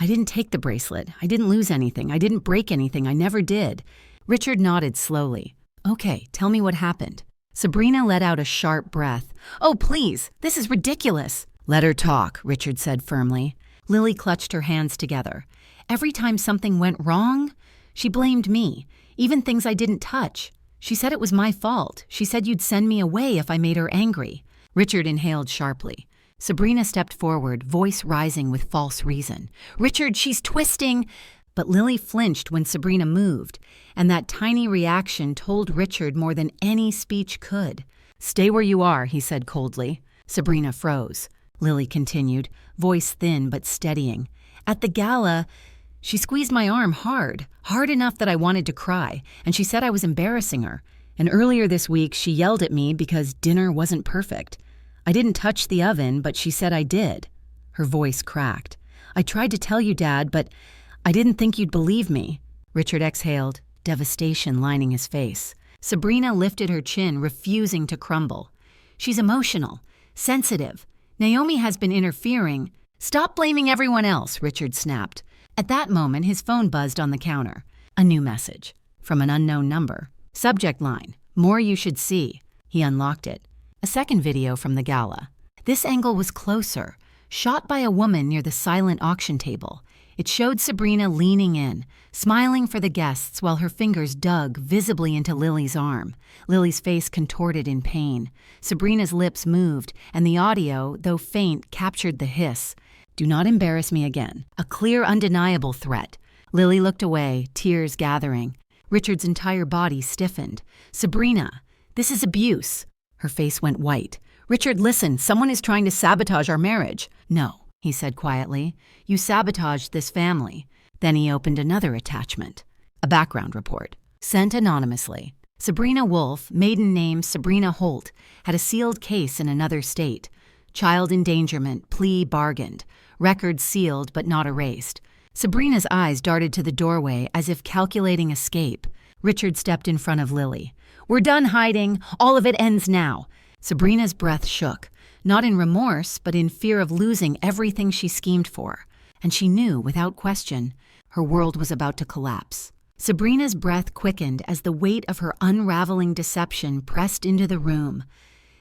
didn't take the bracelet. I didn't lose anything. I didn't break anything. I never did." Richard nodded slowly. "Okay, tell me what happened." Sabrina let out a sharp breath. "Oh, please, this is ridiculous." "Let her talk," Richard said firmly. Lily clutched her hands together. "Every time something went wrong, she blamed me, even things I didn't touch. She said it was my fault. She said you'd send me away if I made her angry." Richard inhaled sharply. Sabrina stepped forward, voice rising with false reason. "Richard, she's twisting." But Lily flinched when Sabrina moved, and that tiny reaction told Richard more than any speech could. "Stay where you are," he said coldly. Sabrina froze. Lily continued, voice thin but steadying. "At the gala, she squeezed my arm hard enough that I wanted to cry, and she said I was embarrassing her. And earlier this week, she yelled at me because dinner wasn't perfect. I didn't touch the oven, but she said I did." Her voice cracked. "I tried to tell you, Dad, but I didn't think you'd believe me." Richard exhaled, devastation lining his face. Sabrina lifted her chin, refusing to crumble. "She's emotional, sensitive. Naomi has been interfering." "Stop blaming everyone else," Richard snapped. At that moment, his phone buzzed on the counter. A new message from an unknown number. Subject line, "More you should see." He unlocked it. A second video from the gala. This angle was closer, shot by a woman near the silent auction table. It showed Sabrina leaning in, smiling for the guests while her fingers dug visibly into Lily's arm. Lily's face contorted in pain. Sabrina's lips moved, and the audio, though faint, captured the hiss. "Do not embarrass me again." A clear, undeniable threat. Lily looked away, tears gathering. Richard's entire body stiffened. "Sabrina, this is abuse." Her face went white. "Richard, listen, someone is trying to sabotage our marriage." "No," he said quietly. "You sabotaged this family." Then he opened another attachment. A background report. Sent anonymously. Sabrina Wolf, maiden name Sabrina Holt, had a sealed case in another state. Child endangerment, plea bargained. Record sealed but not erased. Sabrina's eyes darted to the doorway as if calculating escape. Richard stepped in front of Lily. "We're done hiding. All of it ends now." Sabrina's breath shook, not in remorse, but in fear of losing everything she schemed for. And she knew, without question, her world was about to collapse. Sabrina's breath quickened as the weight of her unraveling deception pressed into the room.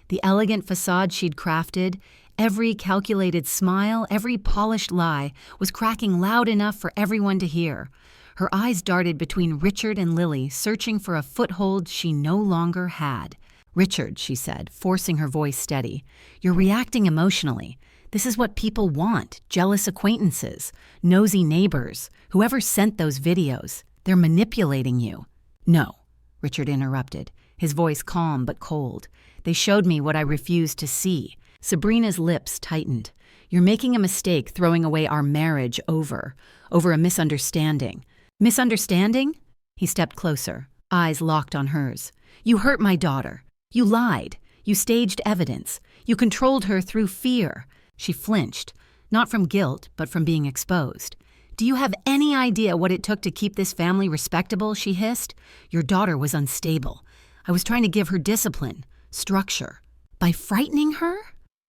The elegant facade she'd crafted, every calculated smile, every polished lie, was cracking loud enough for everyone to hear. Her eyes darted between Richard and Lily, searching for a foothold she no longer had. "Richard," she said, forcing her voice steady, "you're reacting emotionally. This is what people want, jealous acquaintances, nosy neighbors, whoever sent those videos. They're manipulating you." "No," Richard interrupted, his voice calm but cold. "They showed me what I refused to see." Sabrina's lips tightened. "You're making a mistake throwing away our marriage over a misunderstanding." "Misunderstanding?" He stepped closer, eyes locked on hers. "You hurt my daughter. You lied. You staged evidence. You controlled her through fear." She flinched, not from guilt, but from being exposed. "Do you have any idea what it took to keep this family respectable?" she hissed. "Your daughter was unstable. I was trying to give her discipline, structure." "By frightening her?"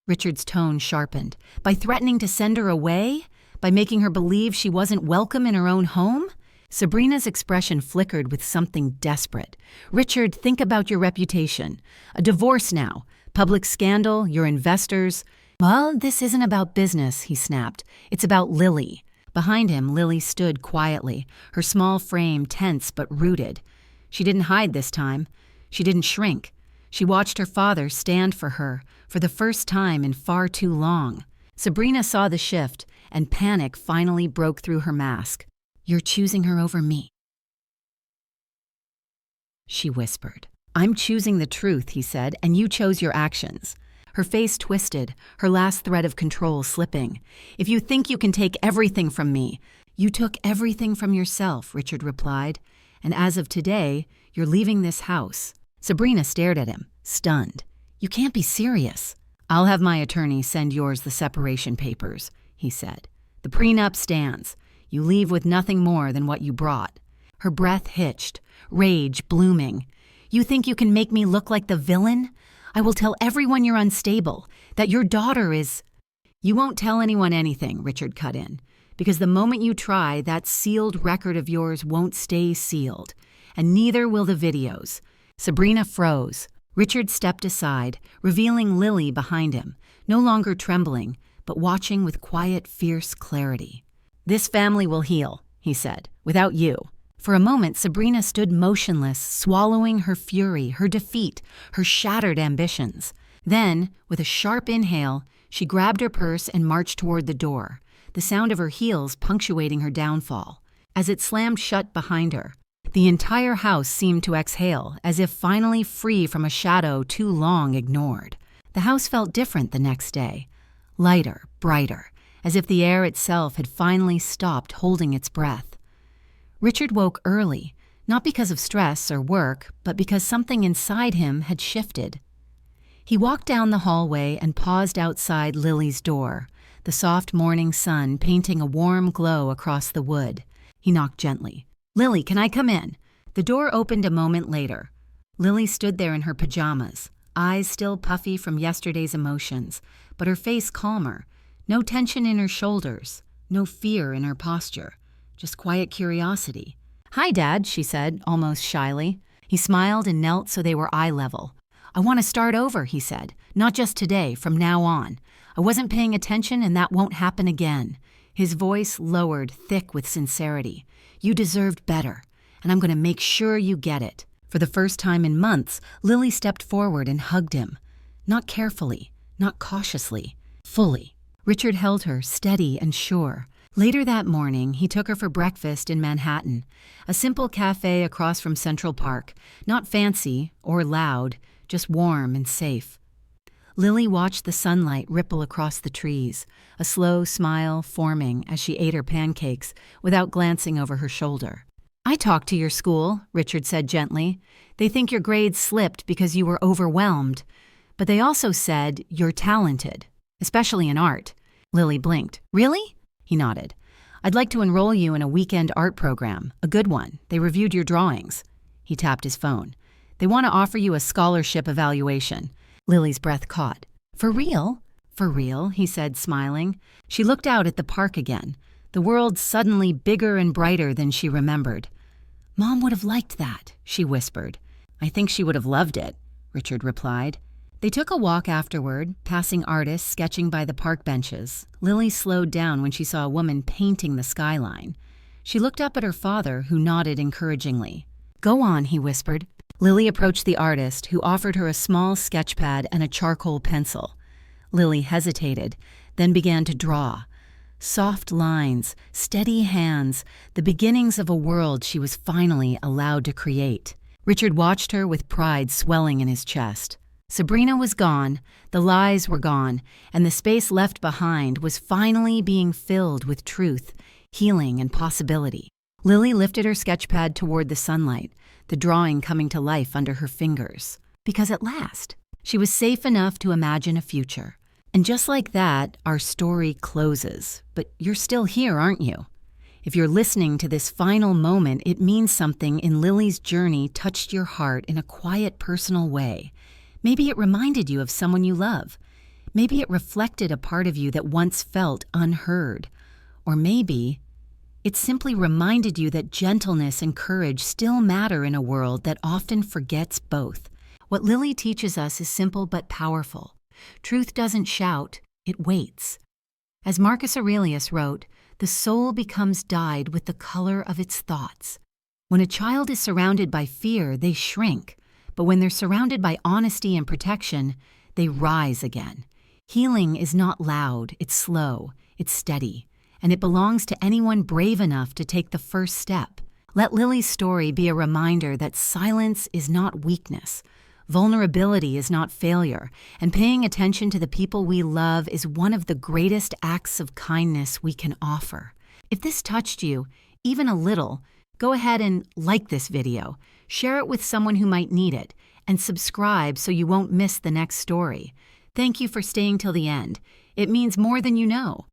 Richard's tone sharpened. "By threatening to send her away? By making her believe she wasn't welcome in her own home?" Sabrina's expression flickered with something desperate. "Richard, think about your reputation. A divorce now. Public scandal, your investors." "Well, this isn't about business," he snapped. "It's about Lily." Behind him, Lily stood quietly, her small frame tense but rooted. She didn't hide this time. She didn't shrink. She watched her father stand for her for the first time in far too long. Sabrina saw the shift, and panic finally broke through her mask. "You're choosing her over me," she whispered. "I'm choosing the truth," he said, "and you chose your actions." Her face twisted, her last thread of control slipping. "If you think you can take everything from me—" "You took everything from yourself," Richard replied. "And as of today, you're leaving this house." Sabrina stared at him, stunned. "You can't be serious." "I'll have my attorney send yours the separation papers," he said. "The prenup stands. You leave with nothing more than what you brought." Her breath hitched, rage blooming. "You think you can make me look like the villain? I will tell everyone you're unstable, that your daughter is—" "You won't tell anyone anything," Richard cut in, "because the moment you try, that sealed record of yours won't stay sealed. And neither will the videos." Sabrina froze. Richard stepped aside, revealing Lily behind him, no longer trembling, but watching with quiet, fierce clarity. "This family will heal," he said, "without you." For a moment, Sabrina stood motionless, swallowing her fury, her defeat, her shattered ambitions. Then, with a sharp inhale, she grabbed her purse and marched toward the door, the sound of her heels punctuating her downfall. As it slammed shut behind her, the entire house seemed to exhale, as if finally free from a shadow too long ignored. The house felt different the next day, lighter, brighter, as if the air itself had finally stopped holding its breath. Richard woke early, not because of stress or work, but because something inside him had shifted. He walked down the hallway and paused outside Lily's door, the soft morning sun painting a warm glow across the wood. He knocked gently. "Lily, can I come in?" The door opened a moment later. Lily stood there in her pajamas, eyes still puffy from yesterday's emotions, but her face calmer, no tension in her shoulders, no fear in her posture. Just quiet curiosity. "Hi, Dad," she said, almost shyly. He smiled and knelt so they were eye level. "I want to start over," he said. "Not just today, from now on. I wasn't paying attention and that won't happen again." His voice lowered, thick with sincerity. "You deserved better, and I'm going to make sure you get it." For the first time in months, Lily stepped forward and hugged him. Not carefully, not cautiously, fully. Richard held her, steady and sure. Later that morning, he took her for breakfast in Manhattan, a simple cafe across from Central Park, not fancy or loud, just warm and safe. Lily watched the sunlight ripple across the trees, a slow smile forming as she ate her pancakes without glancing over her shoulder. "I talked to your school," Richard said gently. "They think your grades slipped because you were overwhelmed. But they also said you're talented, especially in art." Lily blinked. "Really?" He nodded. "I'd like to enroll you in a weekend art program, a good one. They reviewed your drawings." He tapped his phone. "They want to offer you a scholarship evaluation." Lily's breath caught. "For real?" "For real," he said, smiling. She looked out at the park again, the world suddenly bigger and brighter than she remembered. "Mom would have liked that," she whispered. "I think she would have loved it," Richard replied. They took a walk afterward, passing artists sketching by the park benches. Lily slowed down when she saw a woman painting the skyline. She looked up at her father, who nodded encouragingly. "Go on," he whispered. Lily approached the artist, who offered her a small sketch pad and a charcoal pencil. Lily hesitated, then began to draw. Soft lines, steady hands, the beginnings of a world she was finally allowed to create. Richard watched her with pride swelling in his chest. Sabrina was gone, the lies were gone, and the space left behind was finally being filled with truth, healing, and possibility. Lily lifted her sketchpad toward the sunlight, the drawing coming to life under her fingers. Because at last, she was safe enough to imagine a future. And just like that, our story closes. But you're still here, aren't you? If you're listening to this final moment, it means something in Lily's journey touched your heart in a quiet, personal way. Maybe it reminded you of someone you love. Maybe it reflected a part of you that once felt unheard. Or maybe it simply reminded you that gentleness and courage still matter in a world that often forgets both. What Lily teaches us is simple but powerful. Truth doesn't shout, it waits. As Marcus Aurelius wrote, the soul becomes dyed with the color of its thoughts. When a child is surrounded by fear, they shrink. but when they're surrounded by honesty and protection, they rise again. Healing is not loud, it's slow, it's steady, and it belongs to anyone brave enough to take the first step. Let Lily's story be a reminder that silence is not weakness, vulnerability is not failure, and paying attention to the people we love is one of the greatest acts of kindness we can offer. If this touched you, even a little, go ahead and like this video, share it with someone who might need it, and subscribe so you won't miss the next story. Thank you for staying till the end. It means more than you know.